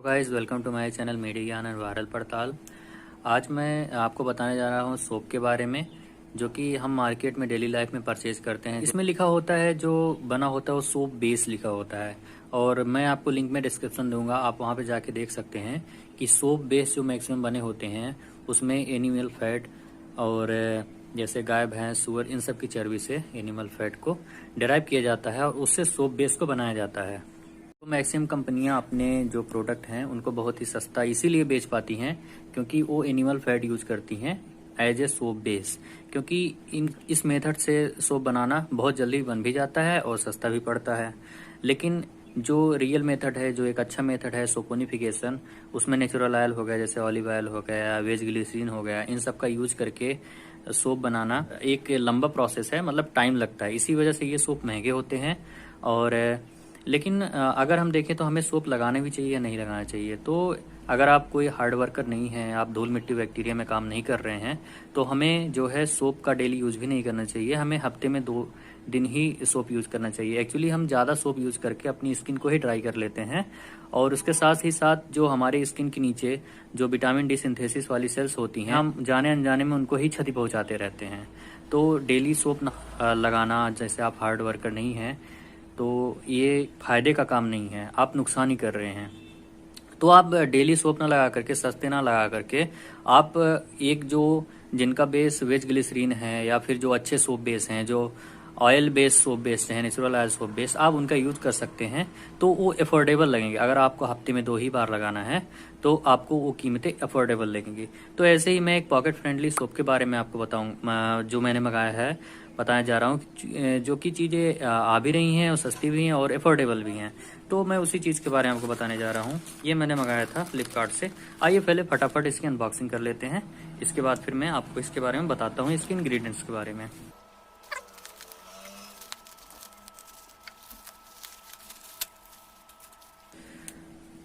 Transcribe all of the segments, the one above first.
Guys welcome to my channel media Gyan और viral पड़ताल। आज मैं आपको बताने जा रहा हूँ सोप के बारे में, जो कि हम मार्केट में डेली लाइफ में परचेज करते हैं। इसमें लिखा होता है, जो बना होता है वो सोप बेस लिखा होता है, और मैं आपको लिंक में डिस्क्रिप्शन दूंगा, आप वहाँ पे जाके देख सकते हैं कि सोप बेस जो मैक्सिमम बने होते हैं उसमें एनिमल फैट और जैसे गाय भैंस सूअर इन सब की चर्बी से एनिमल फैट को डिराइव किया जाता है और उससे सोप बेस को बनाया जाता है। तो मैक्सिमम कंपनियां अपने जो प्रोडक्ट हैं उनको बहुत ही सस्ता इसीलिए बेच पाती हैं क्योंकि वो एनिमल फैट यूज करती हैं एज ए सोप बेस। क्योंकि इस मेथड से सोप बनाना बहुत जल्दी बन भी जाता है और सस्ता भी पड़ता है। लेकिन जो रियल मेथड है, जो एक अच्छा मेथड है सोपोनिफिकेशन, उसमें नेचुरल ऑयल हो गया, जैसे ऑलिव ऑयल हो गया, वेज ग्लिसरीन हो गया, इन सब का यूज करके सोप बनाना एक लंबा प्रोसेस है, मतलब टाइम लगता है। इसी वजह से ये सोप महंगे होते हैं। और लेकिन अगर हम देखें तो हमें सोप लगाना भी चाहिए या नहीं लगाना चाहिए। तो अगर आप कोई हार्ड वर्कर नहीं हैं, आप धूल मिट्टी बैक्टीरिया में काम नहीं कर रहे हैं, तो हमें जो है सोप का डेली यूज भी नहीं करना चाहिए। हमें हफ्ते में 2 दिन ही सोप यूज करना चाहिए। एक्चुअली हम ज़्यादा सोप यूज करके अपनी स्किन को ही ड्राई कर लेते हैं, और उसके साथ ही साथ जो हमारे स्किन के नीचे जो विटामिन डी सिंथेसिस वाली सेल्स होती हैं, हम जाने अनजाने में उनको ही क्षति पहुंचाते रहते हैं। तो डेली सोप लगाना, जैसे आप हार्ड वर्कर नहीं हैं तो ये फायदे का काम नहीं है, आप नुकसान ही कर रहे हैं। तो आप डेली सोप ना लगा करके, सस्ते ना लगा करके, आप एक जो जिनका बेस वेज ग्लिसरीन है या फिर जो अच्छे सोप बेस हैं, जो ऑयल बेस सोप बेस हैं, नेचुरल ऑयल सोप बेस, आप उनका यूज कर सकते हैं। तो वो अफोर्डेबल लगेंगे। अगर आपको हफ्ते में 2 ही बार लगाना है तो आपको वो कीमतें अफोर्डेबल लगेंगी। तो ऐसे ही मैं एक पॉकेट फ्रेंडली सोप के बारे में आपको बताऊं, जो मैंने मंगाया है, बताया जा रहा हूँ, जो कि चीज़ें आ भी रही हैं और सस्ती भी हैं और अफोर्डेबल भी हैं। तो मैं उसी चीज़ के बारे में आपको बताने जा रहा हूँ। ये मैंने मंगाया था फ्लिपकार्ट से। आइए पहले फटाफट इसकी अनबॉक्सिंग कर लेते हैं, इसके बाद फिर मैं आपको इसके बारे में बताता हूँ, इसके इंग्रेडिएंट्स के बारे में।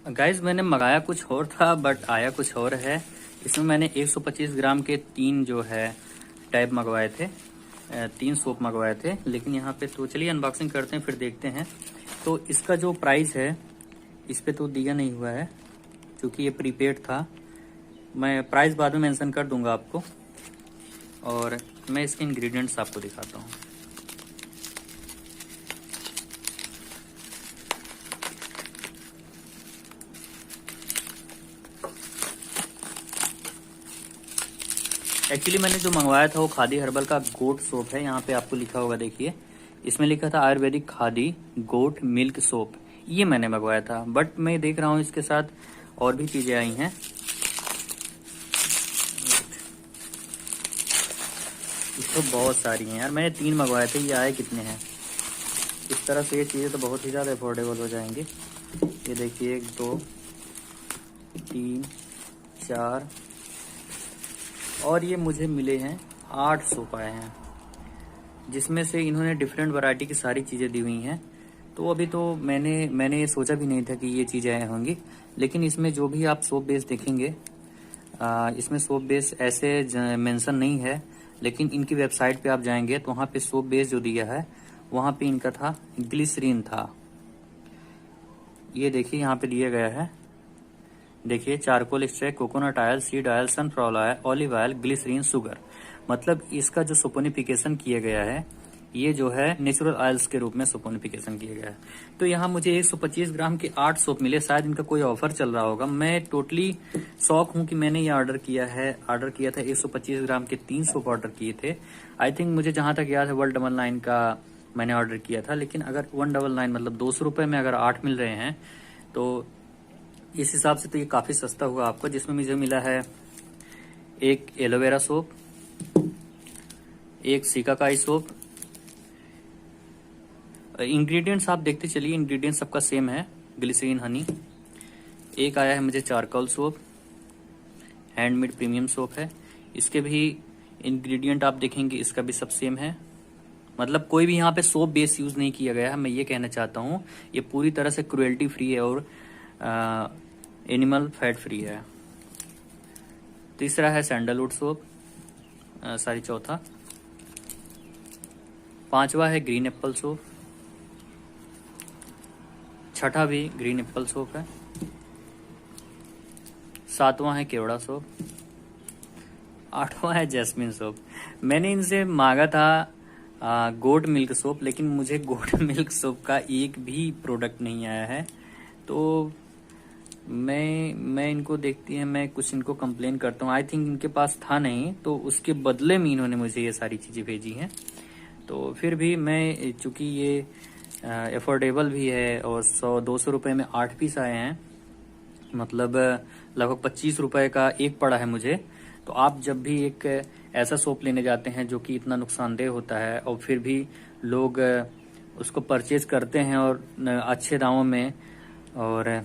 गाइज मैंने मंगाया कुछ और था बट आया कुछ और है। इसमें मैंने 125 ग्राम के 3 जो है टैब मंगवाए थे, 3 सोप मंगवाए थे। लेकिन यहाँ पे तो चलिए अनबॉक्सिंग करते हैं, फिर देखते हैं। तो इसका जो प्राइस है इस पे तो दिया नहीं हुआ है क्योंकि ये प्रीपेड था। मैं प्राइस बाद में मेंशन कर दूंगा आपको, और मैं इसके इंग्रेडिएंट्स आपको दिखाता हूँ। एक्चुअली मैंने जो मंगवाया था वो खादी हर्बल का गोट सोप है। यहाँ पे आपको लिखा होगा, देखिए, इसमें लिखा था ayurvedic Khadi goat milk soap. ये मैंने मंगवाया था, बट मैं देख रहा हूँ इसके साथ और भी चीजें आई हैं। इसको बहुत सारी हैं यार, मैंने 3 मंगवाए थे, ये आए कितने हैं। इस तरह से ये चीजें तो बहुत ही ज्यादा अफोर्डेबल हो जाएंगी। ये देखिए, 1 2 3 4, और ये मुझे मिले हैं 8 सोप आए हैं, जिसमें से इन्होंने डिफरेंट वैरायटी की सारी चीज़ें दी हुई हैं। तो अभी तो मैंने ये सोचा भी नहीं था कि ये चीज़ें आए होंगी। लेकिन इसमें जो भी आप सोप बेस देखेंगे, इसमें सोप बेस ऐसे मेंशन नहीं है, लेकिन इनकी वेबसाइट पे आप जाएंगे तो वहाँ पे सोप बेस जो दिया है वहाँ पे इनका था ग्लिसरीन था। ये देखिए यहाँ पे दिया गया है, देखिए, charcoal extract, coconut oil, seed oil, sunflower oil, olive oil, glycerine, sugar. मतलब इसका जो सोपोनिफिकेशन किया गया है, ये जो है नेचुरल ऑयल्स के रूप में सोपोनिफिकेशन किया गया है। तो यहाँ मुझे 125 ग्राम के 8 सोप मिले। शायद इनका कोई ऑफर चल रहा होगा। मैं टोटली शॉक हूँ कि मैंने ये ऑर्डर किया था 125 ग्राम के 3 सोप ऑर्डर किए थे। आई थिंक मुझे जहां तक याद है 199 का मैंने ऑर्डर किया था। लेकिन अगर 199 मतलब 200 रुपए में अगर 8 मिल रहे हैं तो इस हिसाब से तो ये काफी सस्ता हुआ आपको। जिसमें मुझे मिला है एक एलोवेरा सोप, एक सिकाकाई सोप। इंग्रेडिएंट्स आप देखते चलिए, इंग्रेडिएंट्स सबका सेम है, ग्लिसरीन, हनी। एक आया है मुझे charcoal soap, handmade premium soap है। इसके भी इंग्रेडिएंट आप देखेंगे, इसका भी सब सेम है। मतलब कोई भी यहाँ पे सोप बेस यूज नहीं किया गया है, मैं ये कहना चाहता हूँ। ये पूरी तरह से क्रुएल्टी फ्री है और एनिमल फैट फ्री है। तीसरा है सैंडलवुड सोप, चौथा। 5वां है ग्रीन एप्पल सोप, 6ठा भी ग्रीन एप्पल सोप है। 7वां है केवड़ा सोप, 8वां है जैस्मिन सोप। मैंने इनसे मांगा था गोट मिल्क सोप, लेकिन मुझे गोट मिल्क सोप का एक भी प्रोडक्ट नहीं आया है। तो मैं इनको देखती है, मैं कुछ इनको कंप्लेन करता हूँ। आई थिंक इनके पास था नहीं, तो उसके बदले में इन्होंने मुझे ये सारी चीजें भेजी हैं। तो फिर भी मैं, चूंकि ये अफोर्डेबल भी है और 100-200 रुपए में 8 पीस आए हैं, मतलब लगभग 25 रुपए का एक पड़ा है मुझे। तो आप जब भी एक ऐसा सोप लेने जाते हैं जो कि इतना नुकसानदेह होता है और फिर भी लोग उसको परचेज करते हैं और अच्छे दामों में, और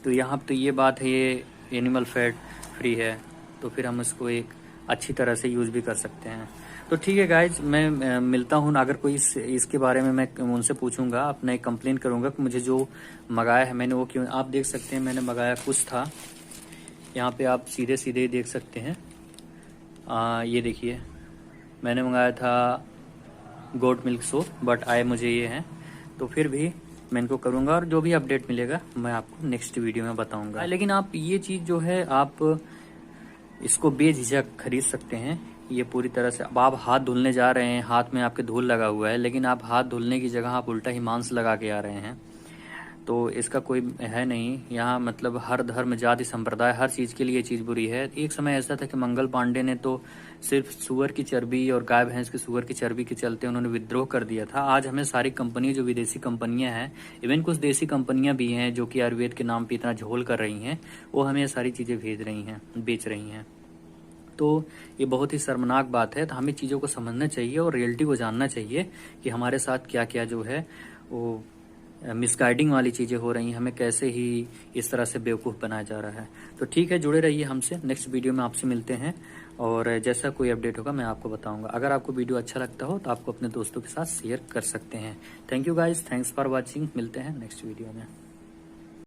तो यहाँ तो ये बात है, ये एनिमल फैट फ्री है, तो फिर हम इसको एक अच्छी तरह से यूज भी कर सकते हैं। तो ठीक है गाइज, मैं मिलता हूँ। अगर कोई इसके बारे में मैं उनसे पूछूंगा, अपना एक कंप्लेन करूंगा कि मुझे जो मंगाया है मैंने वो क्यों। आप देख सकते हैं मैंने मंगाया कुछ था, यहाँ पे आप सीधे सीधे देख सकते हैं। ये देखिए, मैंने मंगाया था गोट मिल्क सोप, बट आए मुझे ये हैं। तो फिर भी मैं इनको करूंगा और जो भी अपडेट मिलेगा मैं आपको नेक्स्ट वीडियो में बताऊंगा। लेकिन आप ये चीज जो है आप इसको बेझिझक खरीद सकते हैं। ये पूरी तरह से, अब आप हाथ धुलने जा रहे हैं, हाथ में आपके धूल लगा हुआ है, लेकिन आप हाथ धुलने की जगह आप उल्टा ही मांस लगा के आ रहे हैं। तो इसका कोई है नहीं यहाँ, मतलब हर धर्म जाति संप्रदाय हर चीज के लिए ये चीज बुरी है। एक समय ऐसा था कि मंगल पांडे ने तो सिर्फ सुअर की चर्बी और गाय भैंस की सुअर की चर्बी के चलते उन्होंने विद्रोह कर दिया था। आज हमें सारी कंपनी, जो विदेशी कंपनियां हैं, इवन कुछ देसी कंपनियां भी हैं जो कि आयुर्वेद के नाम पे इतना झोल कर रही हैं, वो हमें सारी चीजें भेज रही हैं, बेच रही हैं। तो ये बहुत ही शर्मनाक बात है। तो हमें चीजों को समझना चाहिए और रियलिटी को जानना चाहिए कि हमारे साथ क्या क्या जो है वो मिसगाइडिंग वाली चीजें हो रही हैं, हमें कैसे ही इस तरह से बेवकूफ बनाया जा रहा है। तो ठीक है, जुड़े रहिए हमसे। नेक्स्ट वीडियो में आपसे मिलते हैं और जैसा कोई अपडेट होगा मैं आपको बताऊंगा। अगर आपको वीडियो अच्छा लगता हो तो आपको अपने दोस्तों के साथ शेयर कर सकते हैं। Thank you guys, thanks for watching. मिलते हैं नेक्स्ट वीडियो में।